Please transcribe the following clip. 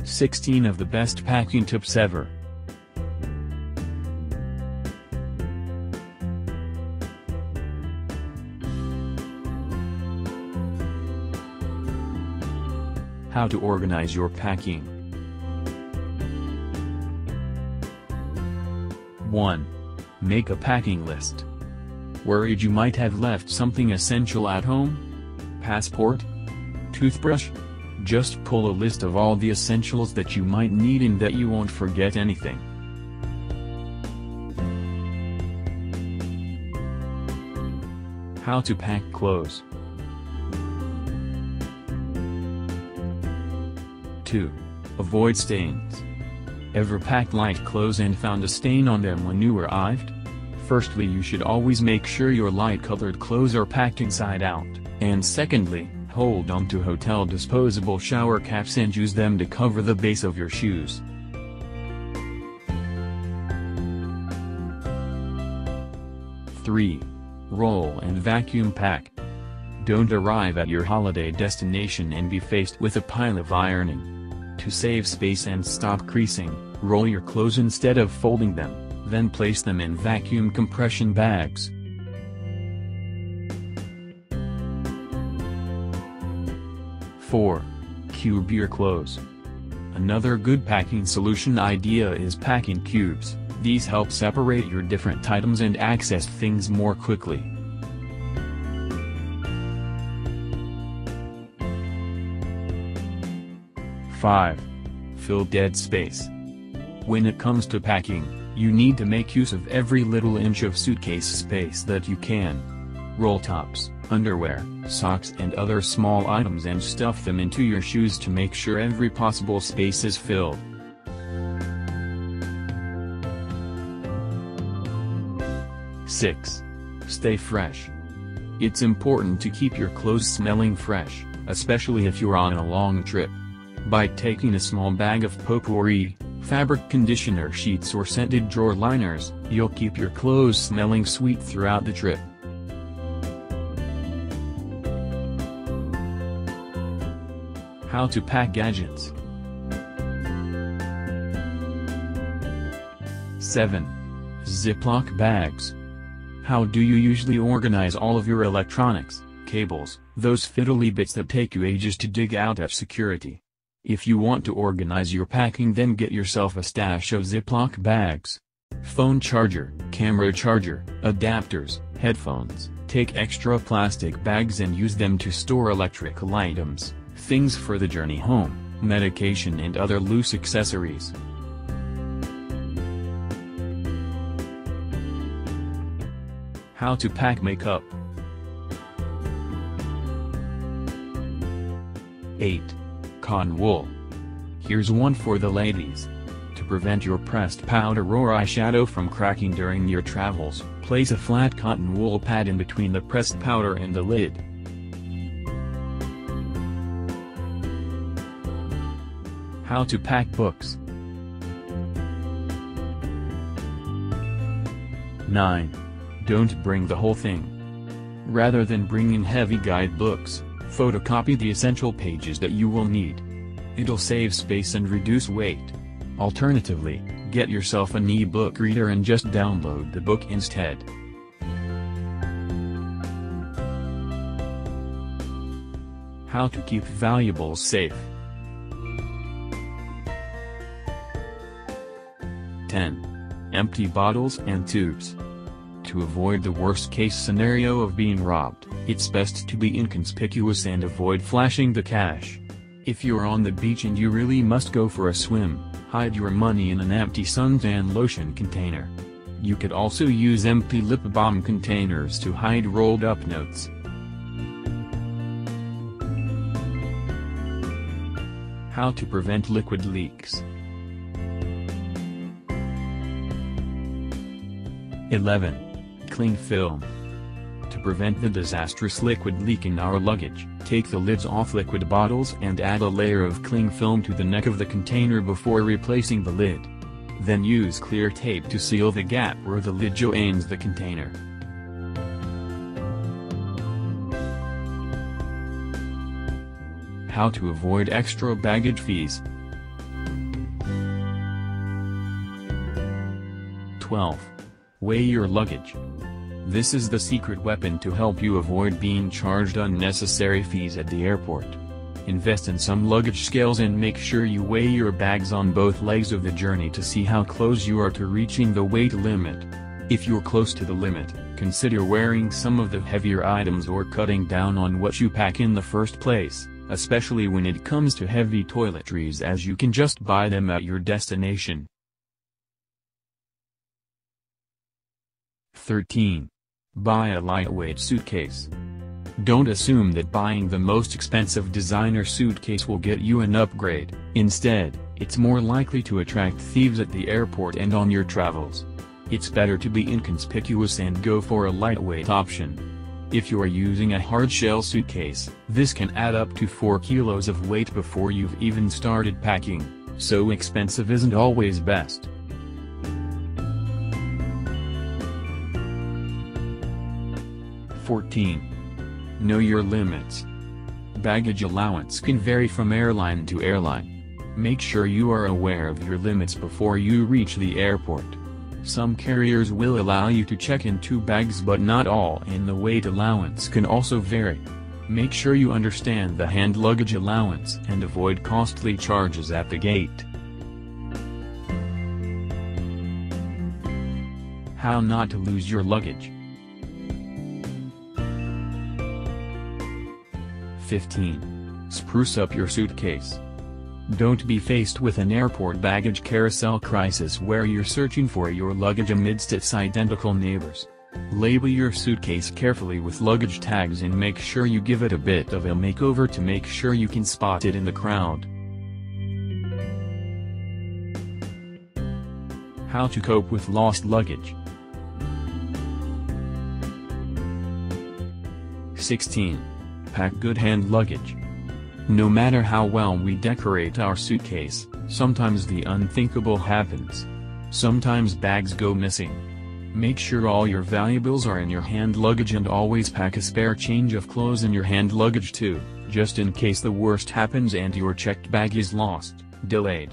16 of the best packing tips ever. How to organize your packing. 1. Make a packing list. Worried you might have left something essential at home? Passport? Toothbrush? Just pull a list of all the essentials that you might need and that you won't forget anything. How to pack clothes. 2. Avoid stains. Ever packed light clothes and found a stain on them when you arrived? Firstly, you should always make sure your light-colored clothes are packed inside out, and secondly, hold on to hotel disposable shower caps and use them to cover the base of your shoes. 3. Roll and vacuum pack. Don't arrive at your holiday destination and be faced with a pile of ironing. To save space and stop creasing, roll your clothes instead of folding them, then place them in vacuum compression bags. 4. Cube your clothes. Another good packing solution idea is packing cubes. These help separate your different items and access things more quickly. 5. Fill dead space. When it comes to packing, you need to make use of every little inch of suitcase space that you can. Roll tops, underwear, socks and other small items and stuff them into your shoes to make sure every possible space is filled. 6. Stay fresh. It's important to keep your clothes smelling fresh, especially if you're on a long trip. By taking a small bag of potpourri, fabric conditioner sheets or scented drawer liners, you'll keep your clothes smelling sweet throughout the trip. How to pack gadgets. 7. Ziploc bags. How do you usually organize all of your electronics, cables, those fiddly bits that take you ages to dig out at security? If you want to organize your packing, then get yourself a stash of Ziploc bags. Phone charger, camera charger, adapters, headphones. Take extra plastic bags and use them to store electrical items, things for the journey home, medication and other loose accessories. How to pack makeup. 8. Cotton wool. Here's one for the ladies. To prevent your pressed powder or eyeshadow from cracking during your travels, place a flat cotton wool pad in between the pressed powder and the lid. How to pack books. 9. Don't bring the whole thing. Rather than bringing heavy guidebooks, photocopy the essential pages that you will need. It'll save space and reduce weight. Alternatively, get yourself an e-book reader and just download the book instead. How to keep valuables safe. 10. Empty bottles and tubes. To avoid the worst-case scenario of being robbed, it's best to be inconspicuous and avoid flashing the cash. If you're on the beach and you really must go for a swim, hide your money in an empty suntan lotion container. You could also use empty lip balm containers to hide rolled-up notes. How to prevent liquid leaks. 11. Cling film. To prevent the disastrous liquid leak in our luggage, take the lids off liquid bottles and add a layer of cling film to the neck of the container before replacing the lid. Then use clear tape to seal the gap where the lid joins the container. How to avoid extra baggage fees. 12. Weigh your luggage. This is the secret weapon to help you avoid being charged unnecessary fees at the airport. Invest in some luggage scales and make sure you weigh your bags on both legs of the journey to see how close you are to reaching the weight limit. If you're close to the limit, consider wearing some of the heavier items or cutting down on what you pack in the first place, especially when it comes to heavy toiletries, as you can just buy them at your destination. 13. Buy a lightweight suitcase. Don't assume that buying the most expensive designer suitcase will get you an upgrade. Instead, it's more likely to attract thieves at the airport and on your travels. It's better to be inconspicuous and go for a lightweight option. If you are using a hard-shell suitcase, this can add up to 4 kilos of weight before you've even started packing, so expensive isn't always best. 14. Know your limits. Baggage allowance can vary from airline to airline. Make sure you are aware of your limits before you reach the airport. Some carriers will allow you to check in 2 bags, but not all, and the weight allowance can also vary. Make sure you understand the hand luggage allowance and avoid costly charges at the gate. How not to lose your luggage. 15. Spruce up your suitcase. Don't be faced with an airport baggage carousel crisis where you're searching for your luggage amidst its identical neighbors. Label your suitcase carefully with luggage tags and make sure you give it a bit of a makeover to make sure you can spot it in the crowd. How to cope with lost luggage. 16. Pack good hand luggage. No matter how well we decorate our suitcase, sometimes the unthinkable happens. Sometimes bags go missing. Make sure all your valuables are in your hand luggage, and always pack a spare change of clothes in your hand luggage too, just in case the worst happens and your checked bag is lost, delayed,